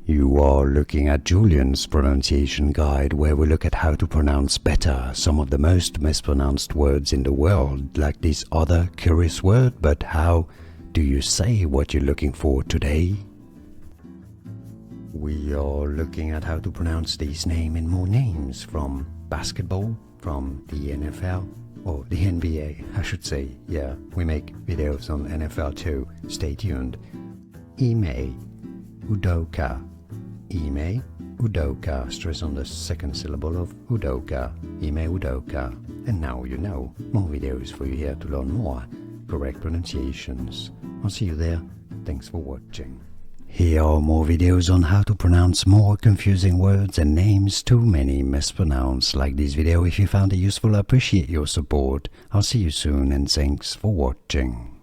You are looking at Julian's pronunciation guide, where we look at how to pronounce better some of the most mispronounced words in the world, like this other curious word. But how do you say what you're looking for today? We are looking at how to pronounce these names and more names from basketball, from the NFL, or the NBA, I should say. Yeah, we make videos on NFL too. Stay tuned. Ime Udoka. Ime Udoka. Stress on the second syllable of Udoka. Ime Udoka. And now you know. More videos for you here to learn more correct pronunciations. I'll see you there. Thanks for watching. Here are more videos on how to pronounce more confusing words and names too many mispronounced. Like this video if you found it useful. I appreciate your support. I'll see you soon and thanks for watching.